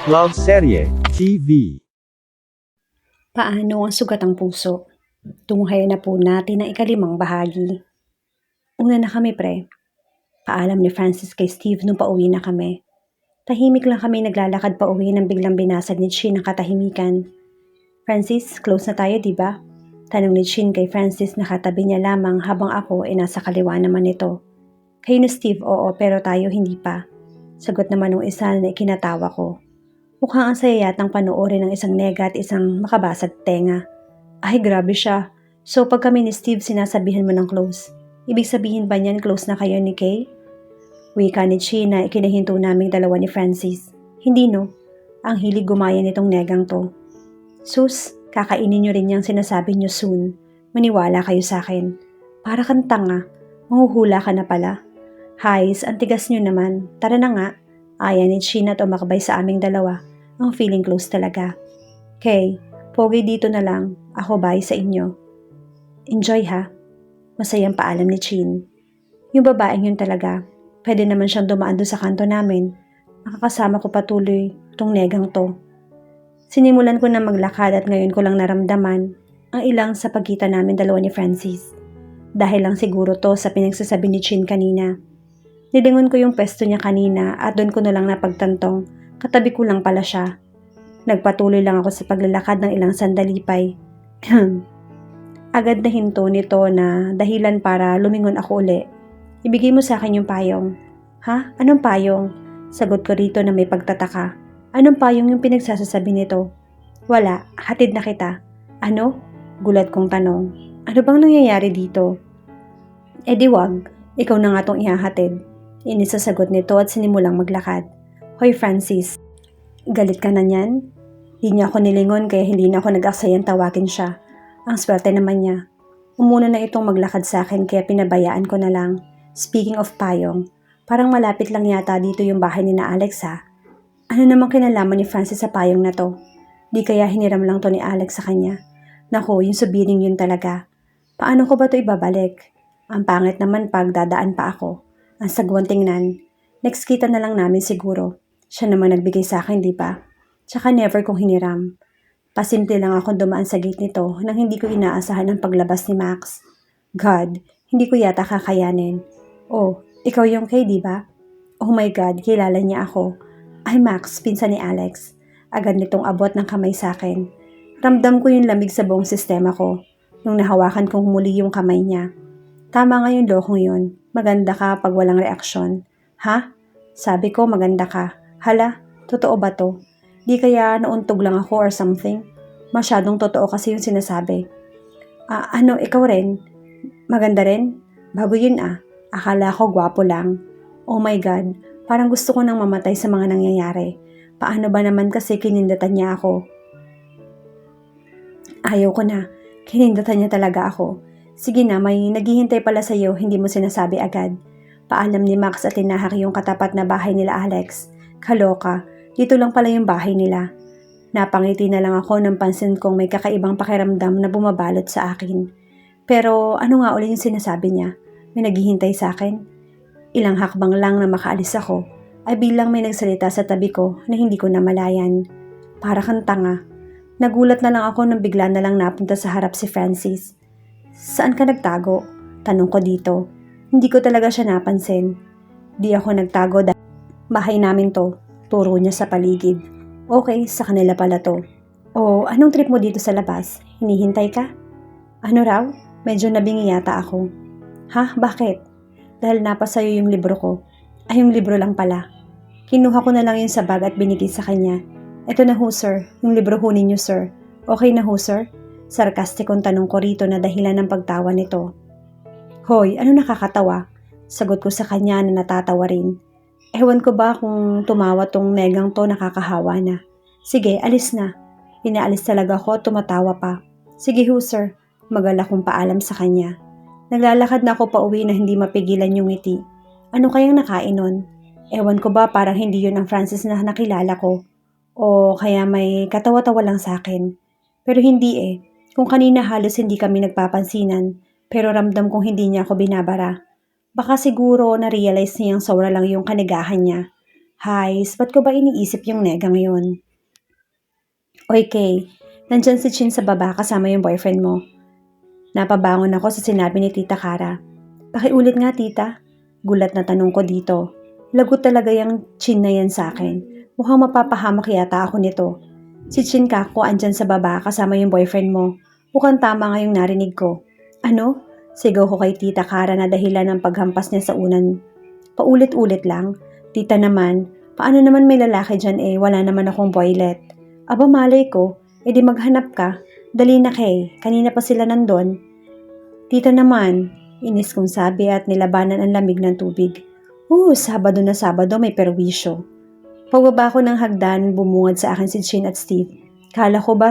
Love Serye TV. Paano ang sugat ang puso? Tunghayan na po natin ang ikalimang bahagi. Una na kami pre. Paalam ni Francis kay Steve nung pauwi na kami. Tahimik lang kami naglalakad pauwi nang biglang binasag ni Chin ang katahimikan. Francis, close na tayo diba? Tanong ni Chin kay Francis na katabi niya lamang habang ako ay nasa kaliwa naman nito. Kayo ni Steve, oo, pero tayo hindi pa. Sagot naman ng isa na ikinatawa ko. Mukhang ang saya yatang panoorin ng isang nega at isang makabasag tenga. Ay, grabe siya. So pag kami ni Steve sinasabihan mo ng close, ibig sabihin ba niyan close na kayo ni Kay? Wika ni Chi na ikinahinto naming dalawa ni Francis. Hindi no, ang hilig gumaya nitong negang to. Sus, kakainin niyo rin yung sinasabi niyo soon. Maniwala kayo sa akin. Para kang tanga, mahuhula ka na pala. Hays, ang tigas niyo naman. Tara na nga. Aya ni Chi na tumakbay sa aming dalawa. Ang feeling close talaga. Kay, pogi dito na lang. Ako bye sa inyo. Enjoy ha. Masayang paalam ni Chin. Yung babaeng yun talaga. Pwede naman siyang dumaan doon sa kanto namin. Makakasama ko patuloy tong negang to. Sinimulan ko na maglakad at ngayon ko lang naramdaman ang ilang sa pagitan namin dalawa ni Francis. Dahil lang siguro to sa pinagsasabi ni Chin kanina. Nilingon ko yung pwesto niya kanina at doon ko na lang napagtantong katabi ko lang pala siya. Nagpatuloy lang ako sa paglalakad ng ilang sandali pa'y. Agad na hinto nito na dahilan para lumingon ako uli. Ibigay mo sa akin yung payong. Ha? Anong payong? Sagot ko rito na may pagtataka. Anong payong yung pinagsasasabi nito? Wala, hatid na kita. Ano? Gulat kong tanong. Ano bang nangyayari dito? Eh di wag, ikaw na nga tong ihahatid. Inis sa sagot nito at sinimulang maglakad. Hoy Francis, galit ka na niyan? Di niya ako nilingon kaya hindi na ako nag-aksayang tawagin siya. Ang swerte naman niya. Umuna na itong maglakad sa akin kaya pinabayaan ko na lang. Speaking of payong, parang malapit lang yata dito yung bahay ni na Alex ha. Ano namang kinalaman ni Francis sa payong na to? Di kaya hiniram lang to ni Alex sa kanya? Naku, yung subiring yun talaga. Paano ko ba to ibabalik? Ang pangit naman pag dadaan pa ako. Ang sagwan tingnan. Next kita na lang namin siguro. Siya naman nagbigay sa akin, di ba? Tsaka never kong hiniram. Pasimple lang akong dumaan sa gate nito nang hindi ko inaasahan ang paglabas ni Max. God, hindi ko yata kakayanin. Oh, ikaw yung Kay, di ba? Oh my God, kilala niya ako. Ay Max, pinsan ni Alex. Agad nitong abot ng kamay sa akin. Ramdam ko yung lamig sa buong sistema ko nung nahawakan kong muli yung kamay niya. Tama nga yung lokong yun. Maganda ka pag walang reaksyon. Ha? Sabi ko maganda ka. Hala, totoo ba to? Di kaya nauntog lang ako or something? Masyadong totoo kasi yung sinasabi. Ano, ikaw rin? Maganda rin? Bago yun ah. Akala ko gwapo lang. Oh my God, parang gusto ko nang mamatay sa mga nangyayari. Paano ba naman kasi kinindatan niya ako? Ayaw ko na. Kinindatan niya talaga ako. Sige na, may naghihintay pala sa'yo, hindi mo sinasabi agad. Paalam ni Max at tinahak yung katapat na bahay nila Alex. Kaloka, dito lang pala yung bahay nila. Napangiti na lang ako nang pansin kong may kakaibang pakiramdam na bumabalot sa akin. Pero ano nga uli yung sinasabi niya? May naghihintay sa akin? Ilang hakbang lang na makaalis ako, ay bilang may nagsalita sa tabi ko na hindi ko namalayan. Para kang tanga. Nagulat na lang ako nang bigla na lang napunta sa harap si Francis. Saan ka nagtago? Tanong ko dito. Hindi ko talaga siya napansin. Di ako nagtago dahil bahay namin to. Turo niya sa paligid. Okay, sa kanila pala to. O, anong trip mo dito sa labas? Hinihintay ka? Ano raw? Medyo nabingi yata ako. Ha? Bakit? Dahil napasayo yung libro ko. Ay, yung libro lang pala. Kinuha ko na lang yun sa bag at binigay sa kanya. Ito na ho, sir. Yung libro ho ninyo, sir. Okay na ho, sir? Sarkastikong tanong ko rito na dahilan ng pagtawa nito. Hoy, ano nakakatawa? Sagot ko sa kanya na natatawa rin. Ewan ko ba kung tumawa tong negang to nakakahawa na. Sige, alis na. Inaalis talaga ko at tumatawa pa. Sige ho, sir. Magalak kong paalam sa kanya. Naglalakad na ako pa uwi na hindi mapigilan yung ngiti. Ano kayang nakain nun? Ewan ko ba parang hindi yun ang Francis na nakilala ko. O kaya may katawa-tawa lang sa akin. Pero hindi eh. Kung kanina halos hindi kami nagpapansinan, pero ramdam kong hindi niya ako binabara. Baka siguro na-realize niyang sobra lang yung kanigahan niya. Hays, ba't ko ba iniisip yung nega ngayon? Oy, Kay, nandyan si Chin sa baba kasama yung boyfriend mo. Napabangon ako sa sinabi ni Tita Kara. Pakiulit nga, tita. Gulat na tanong ko dito. Lagot talaga yung Chin na yan sa akin. Mukhang mapapahamak yata ako nito. Si Chin kako andyan sa baba kasama yung boyfriend mo. Mukhang tama nga yung narinig ko. Ano? Sigaw ko kay Tita Kara na dahilan ng paghampas niya sa unan. Paulit-ulit lang. Tita naman, paano naman may lalaki dyan wala naman akong boylet. Aba malay ko, edi maghanap ka. Dali na Kay, kanina pa sila nandun. Tita naman, inis kong sabi at nilabanan ang lamig ng tubig. Sabado na Sabado may perwisyo. Pagbaba ko ng hagdan, bumungad sa akin si Chin at Steve. Kala ko ba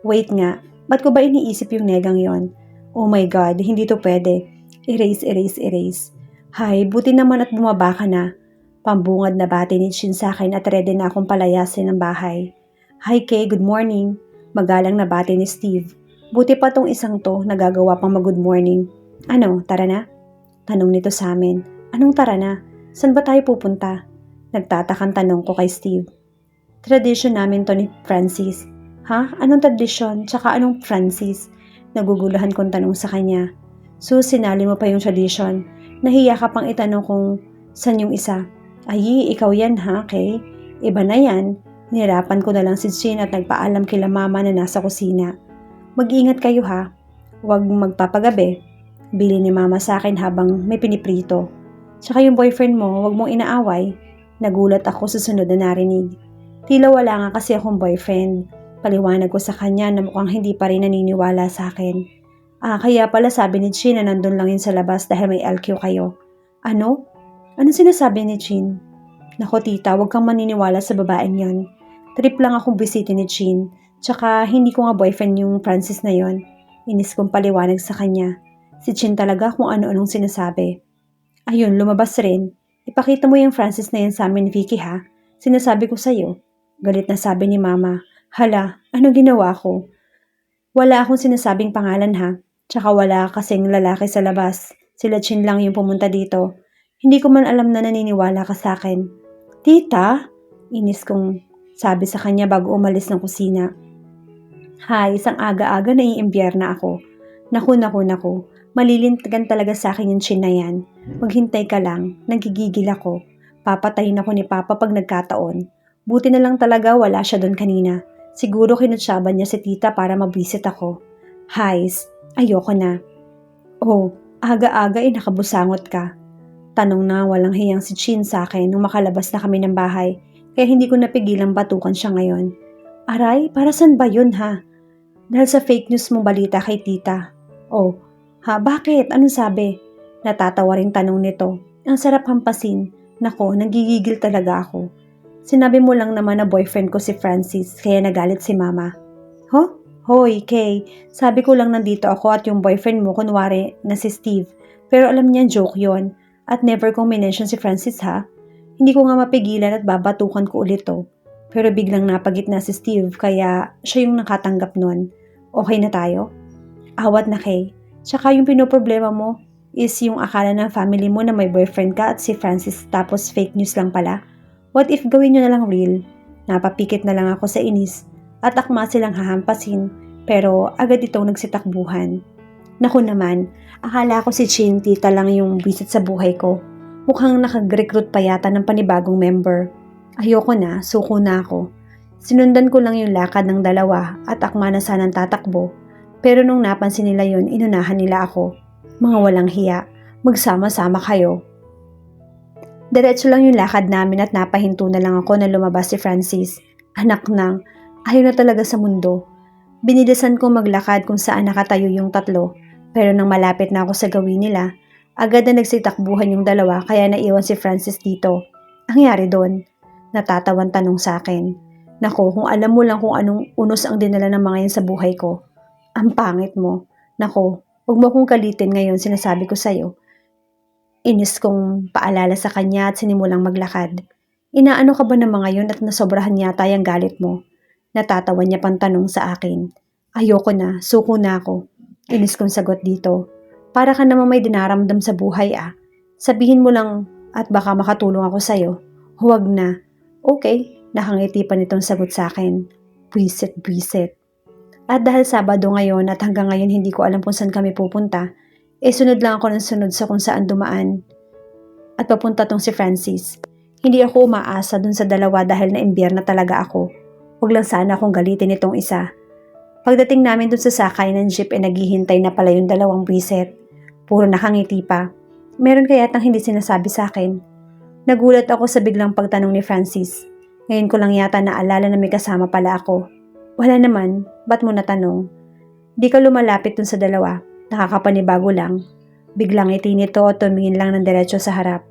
wait nga, ba't ko ba iniisip yung negang yon? Oh my God, hindi to pwede. Erase, erase, erase. Hay, buti naman at bumaba ka na. Pambungad na bati ni Chin sa akin at ready na akong palayasin ng bahay. Hi Kay, good morning. Magalang na bati ni Steve. Buti pa tong isang to, nagagawa pang mag-good morning. Ano, tara na? Tanong nito sa amin. Anong tara na? San ba tayo pupunta? Nagtatakang tanong ko kay Steve. Tradisyon namin to ni Francis. Ha? Anong tradisyon? Tsaka anong Francis? Naguguluhan kong tanong sa kanya. Sinali mo pa yung tradisyon. Nahiya ka pang itanong kung san yung isa. Ay, ikaw yan ha, Kay? Iba na yan. Nirapan ko na lang si Chin at nagpaalam kila mama na nasa kusina. Mag-iingat kayo ha. Huwag magpapagabi. Bili ni mama sa akin habang may piniprito. Tsaka yung boyfriend mo, huwag mong inaaway. Nagulat ako sa sunod na narinig. Tila wala nga kasi akong boyfriend. Paliwanag ko sa kanya na mukhang hindi pa rin naniniwala sa akin. Kaya pala sabi ni Chin na nandun lang yun sa labas dahil may LQ kayo. Ano? Anong sinasabi ni Chin? Nako tita, huwag kang maniniwala sa babaeng yon. Trip lang akong bisita ni Chin. Tsaka hindi ko nga boyfriend yung Francis na yon. Inis kong paliwanag sa kanya. Si Chin talaga kung ano-anong sinasabi. Ayun, lumabas rin. Ipakita mo yung Francis na yan sa amin, Vicky ha. Sinasabi ko sa'yo. Galit na sabi ni Mama. Hala, ano ginawa ko? Wala akong sinasabing pangalan ha. Tsaka wala kasing lalaki sa labas. Sila Chin lang yung pumunta dito. Hindi ko man alam na naniniwala ka sa akin. Tita? Inis kong sabi sa kanya bago umalis ng kusina. Hay, isang aga-aga naiimbyer na ako. Naku. Malilintigan talaga sa akin yung Chin na yan. Maghintay ka lang, nagigigil ako. Papatayin ako ni Papa pag nagkataon. Buti na lang talaga wala siya doon kanina. Siguro kinutsaban niya si tita para mabwisit ako. Hays, ayoko na. Aga-aga nakabusangot ka. Tanong na walang hiyang si Chin sa akin nung makalabas na kami ng bahay. Kaya hindi ko napigilang batukan siya ngayon. Aray, para saan ba yun ha? Dahil sa fake news mo balita kay tita. Bakit? Anong sabi? Natatawa ring tanong nito. Ang sarap hampasin. Nako, nagigigil talaga ako. Sinabi mo lang naman na boyfriend ko si Francis, kaya nagalit si Mama. Hoy, Kay, sabi ko lang nandito ako at yung boyfriend mo kunwari na si Steve. Pero alam niya joke yon at never kong minention si Francis ha. Hindi ko nga mapigilan at babatukan ko ulit to. Pero biglang napagitna si Steve kaya siya yung nakatanggap nun. Okay na tayo? Awat na Kay. Tsaka yung pinoproblema mo is yung akala ng family mo na may boyfriend ka at si Francis tapos fake news lang pala. What if gawin nyo na lang real? Napapikit na lang ako sa inis at akma silang hahampasin pero agad itong nagsitakbuhan. Naku naman, akala ko si Chin tita lang yung visit sa buhay ko. Mukhang nakag-recruit pa yata ng panibagong member. Ayoko na, suko na ako. Sinundan ko lang yung lakad ng dalawa at akma na sanang tatakbo. Pero nung napansin nila yun, inunahan nila ako. Mga walang hiya, magsama-sama kayo. Diretso lang yung lakad namin at napahinto na lang ako na lumabas si Francis. Anak nang, ayaw na talaga sa mundo. Binilisan kong maglakad kung saan nakatayo yung tatlo. Pero nang malapit na ako sa gawin nila, agad na nagsitakbuhan yung dalawa kaya naiwan si Francis dito. Angyari doon? Natatawan tanong sa akin. Nako, kung alam mo lang kung anong unos ang dinala ng mga yan sa buhay ko. Ang pangit mo. Nako, huwag mo kong kalitin ngayon, sinasabi ko sa'yo. Inis kong paalala sa kanya at sinimulang maglakad. Inaano ka ba ng mga yun at nasobrahan yata yung galit mo? Natatawa niya pang tanong sa akin. Ayoko na, suko na ako. Inis kong sagot dito. Para ka namang may dinaramdam sa buhay ah. Sabihin mo lang at baka makatulong ako sa'yo. Huwag na. Okay, nakangiti pa nitong sagot sa akin. Bwisit. At dahil Sabado ngayon at hanggang ngayon hindi ko alam kung saan kami pupunta, sunod lang ako ng sunod sa kung saan dumaan. At papunta tong si Francis. Hindi ako umaasa dun sa dalawa dahil na-imbier na talaga ako. Huwag lang sana akong galitin itong isa. Pagdating namin dun sa sakay ng jeep naghihintay na pala yung dalawang bwisit. Puro nakangiti pa. Meron kaya tang hindi sinasabi sa akin. Nagulat ako sa biglang pagtanong ni Francis. Ngayon ko lang yata naalala na may kasama pala ako. Wala naman, ba't mo natanong? Di ka lumalapit dun sa dalawa, nakakapanibago lang. Biglang ngiti nito at tumingin lang ng diretso sa harap.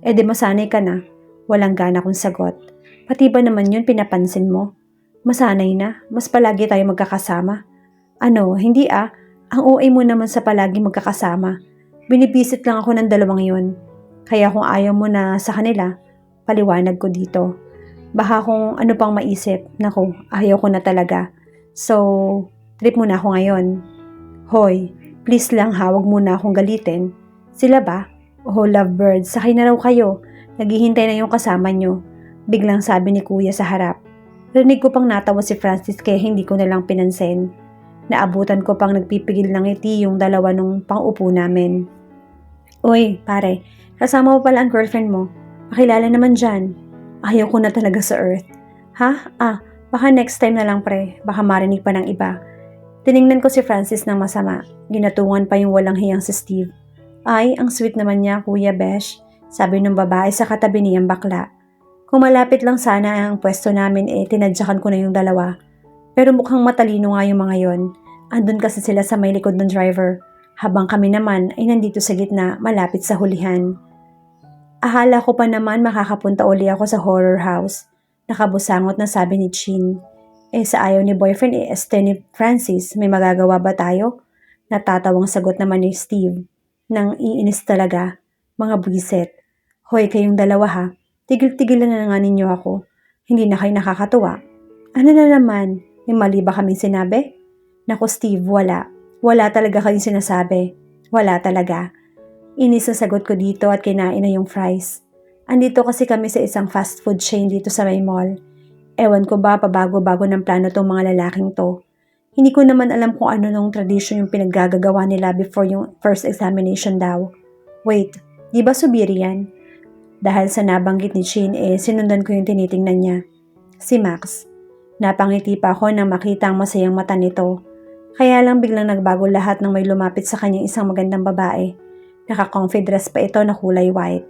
Di masanay ka na, walang gana kong sagot. Pati ba naman yun pinapansin mo? Masanay na, mas palagi tayo magkakasama. Ano, hindi ang OA mo naman sa palagi magkakasama. Binibisit lang ako ng dalawang yun. Kaya kung ayaw mo na sa kanila, paliwanag ko dito. Baka kung ano pang maisip, naku, ayaw ko na talaga. So, trip muna ako ngayon. Hoy, please lang huwag muna akong galitin. Sila ba? Oh, lovebirds, sakay na raw kayo. Naghihintay na yung kasama nyo. Biglang sabi ni Kuya sa harap. Rinig ko pang natawa si Francis kaya hindi ko nalang pinansin. Naabutan ko pang nagpipigil ng ngiti yung dalawa nung pang-upo namin. Uy, pare, kasama mo pala ang girlfriend mo. Pakilala naman dyan. Ayaw ko na talaga sa Earth. Ha? Baka next time na lang pre. Baka marinig pa ng iba. Tiningnan ko si Francis ng masama. Ginatungan pa yung walang hiyang si Steve. Ay, ang sweet naman niya, Kuya Besh. Sabi ng babae sa katabi niyang bakla. Kung malapit lang sana ang pwesto namin tinadyakan ko na yung dalawa. Pero mukhang matalino nga yung mga yon. Andun kasi sila sa may likod ng driver. Habang kami naman ay nandito sa gitna malapit sa hulihan. Ahala ko pa naman makakapunta uli ako sa horror house. Nakabusangot na sabi ni Chin. Sa ayaw ni boyfriend ni Francis, may magagawa ba tayo? Natatawang sagot naman ni Steve. Nang iinis talaga. Mga buwisit. Hoy kayong dalawa ha. Tigil-tigilan na nga ninyo ako. Hindi na kayo nakakatuwa. Ano na naman? May mali ba kaming sinabi? Naku Steve, wala. Wala talaga kayong sinasabi. Wala talaga. Inis ang sagot ko dito at kinain na yung fries. Andito kasi kami sa isang fast food chain dito sa may mall. Ewan ko ba pabago-bago ng plano tong mga lalaking to. Hindi ko naman alam kung ano nung tradition yung pinaggagawa nila before yung first examination daw. Wait, di ba subiri yan? Dahil sa nabanggit ni Chin sinundan ko yung tinitingnan niya. Si Max. Napangiti pa ako nang makita ang masayang mata nito. Kaya lang biglang nagbago lahat nang may lumapit sa kanyang isang magandang babae. Naka-comfy dress pa ito na kulay white.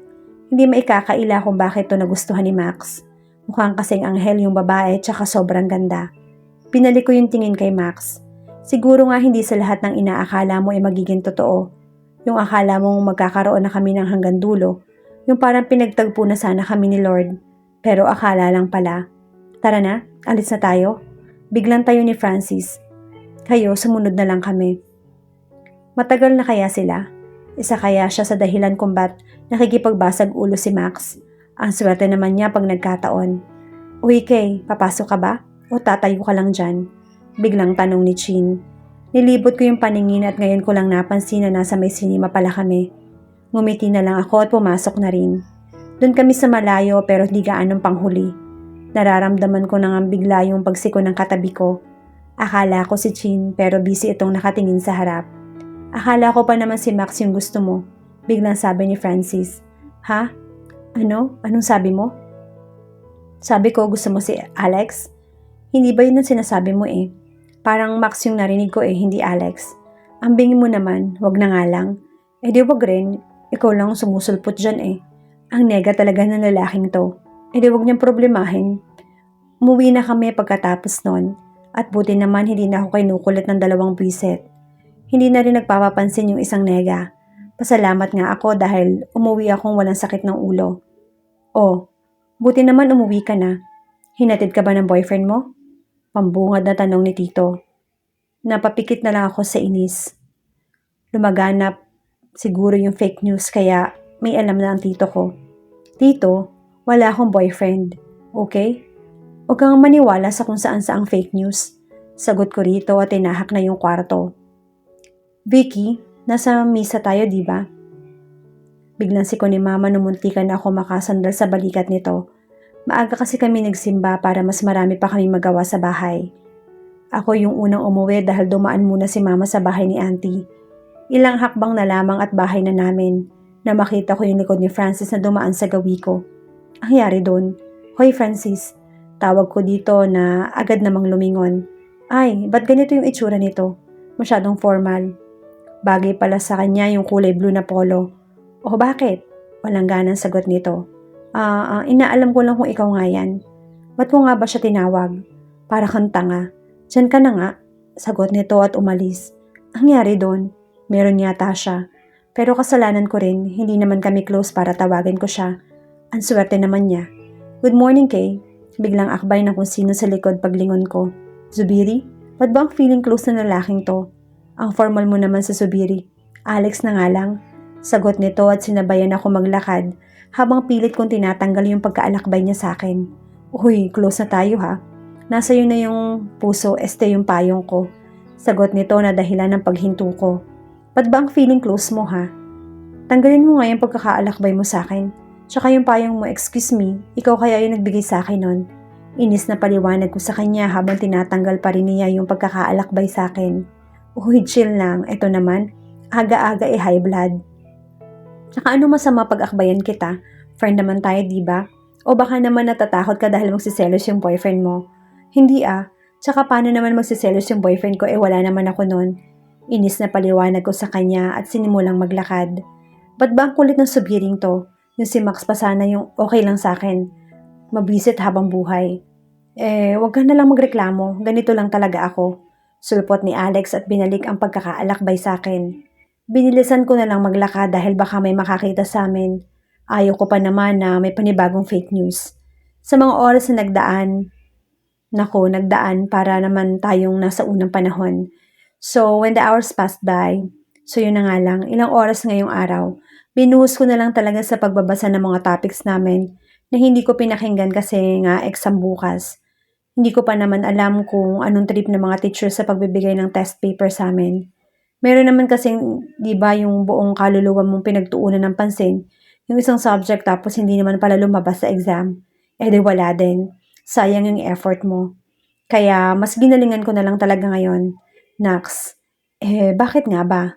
Hindi maikakaila kung bakit ito nagustuhan ni Max. Mukhang kasing anghel yung babae tsaka sobrang ganda. Pinalik ko yung tingin kay Max. Siguro nga hindi sa lahat ng inaakala mo magiging totoo. Yung akala mong magkakaroon na kami ng hanggang dulo. Yung parang pinagtagpo na sana kami ni Lord. Pero akala lang pala. Tara na, alis na tayo. Biglang tayo ni Francis. Kayo, sumunod na lang kami. Matagal na kaya sila? Isa kaya siya sa dahilan kung ba't nakikipagbasag ulo si Max? Ang swerte naman niya pag nagkataon. Uy Kay, papasok ka ba? O tatayo ka lang dyan? Biglang tanong ni Chin. Nilibot ko yung paningin at ngayon ko lang napansin na nasa may sinima pala kami. Ngumiti na lang ako at pumasok na rin. Doon kami sa malayo pero di gaanong panghuli. Nararamdaman ko nang bigla yung pagsiko ng katabi ko. Akala ko si Chin pero busy itong nakatingin sa harap. Akala ko pa naman si Max yung gusto mo. Biglang sabi ni Francis. Ha? Ano? Anong sabi mo? Sabi ko gusto mo si Alex? Hindi ba yun ang sinasabi mo Parang Max yung narinig ko hindi Alex. Ang bingi mo naman, wag na nga lang. Di wag rin, ikaw lang sumusulpot dyan Ang nega talaga ng lalaking to. Di wag niyang problemahin. Umuwi na kami pagkatapos nun. At buti naman hindi na ako kinukulit ng dalawang biset. Hindi na rin nagpapapansin yung isang nega. Pasalamat nga ako dahil umuwi akong walang sakit ng ulo. Oh, buti naman umuwi ka na. Hinatid ka ba ng boyfriend mo? Pambungad na tanong ni Tito. Napapikit na lang ako sa inis. Lumaganap siguro yung fake news kaya may alam na ang tito ko. Tito, wala akong boyfriend. Okay? Huwag kang maniwala sa kung saan-saang fake news. Sagot ko rito at tinahak na yung kwarto. Vicky, nasa misa tayo diba? Biglang siko ni Mama nung muntikan na ako makasandal sa balikat nito. Maaga kasi kami nagsimba para mas marami pa kami magawa sa bahay. Ako yung unang umuwi dahil dumaan muna si mama sa bahay ni auntie. Ilang hakbang na lamang at bahay na namin na makita ko yung likod ni Francis na dumaan sa gawi ko. Ang yari doon, "Hoy Francis," tawag ko dito na agad namang lumingon. "Ay, ba't ganito yung itsura nito? Masyadong formal." Bagay pala sa kanya yung kulay blue na polo. "O bakit?" Walang ganang sagot nito. Inaalam ko lang kung ikaw nga yan." "Ba't ko nga ba siya tinawag? Para kang tanga. Diyan ka na nga." Sagot nito at umalis. Ang yari doon, meron yata siya. Pero kasalanan ko rin, hindi naman kami close para tawagin ko siya. Ang swerte naman niya. "Good morning, Kay." Biglang akbay na kung sino sa likod paglingon ko. "Zubiri? Ba't ba ang feeling close na lalaking to? Ang formal mo naman sa Zubiri." "Alex na nga lang." Sagot nito at sinabayan ako maglakad habang pilit kong tinatanggal yung pagkaalakbay niya sa akin. "Uy, close na tayo ha. Nasa iyo na yung puso, yung payong ko." Sagot nito na dahilan ng paghinto ko. "Ba't ba ang feeling close mo ha? Tanggalin mo nga yung pagkakaalakbay mo sa akin. Tsaka yung payong mo, excuse me, ikaw kaya yung nagbigay sa akin nun." Inis na paliwanag ko sa kanya habang tinatanggal pa rin niya yung pagkakaalakbay sa akin. "Uy, chill lang. Ito naman, aga-aga high blood. Tsaka ano masama pag-akbayan kita? Friend naman tayo, diba? O baka naman natatakot ka dahil magsiselos yung boyfriend mo?" "Hindi ah. Tsaka paano naman magsiselos yung boyfriend ko wala naman ako nun." Inis na paliwanag ko sa kanya at sinimulang maglakad. "Ba't ba ang kulit ng subiring to? Yung si Max pa sana yung okay lang sa akin. Mabisit habang buhay." Wag ka na lang magreklamo. Ganito lang talaga ako." Sulpot ni Alex at binalik ang pagkakaalakbay sa akin. Binilisan ko na lang maglakad dahil baka may makakita sa amin. Ayaw ko pa naman na may panibagong fake news. Sa mga oras na nagdaan para naman tayong nasa unang panahon. So, when the hours passed by, so yun na nga lang, ilang oras ngayong araw, binuhos ko na lang talaga sa pagbabasa ng mga topics namin na hindi ko pinakinggan kasi nga exam bukas. Hindi ko pa naman alam kung anong trip ng mga teacher sa pagbibigay ng test paper sa amin. Meron naman kasing, di ba, yung buong kaluluwa mong pinagtuunan ng pansin, yung isang subject tapos hindi naman pala lumabas sa exam. Di wala din. Sayang yung effort mo. Kaya mas ginalingan ko na lang talaga ngayon. Nax, bakit nga ba?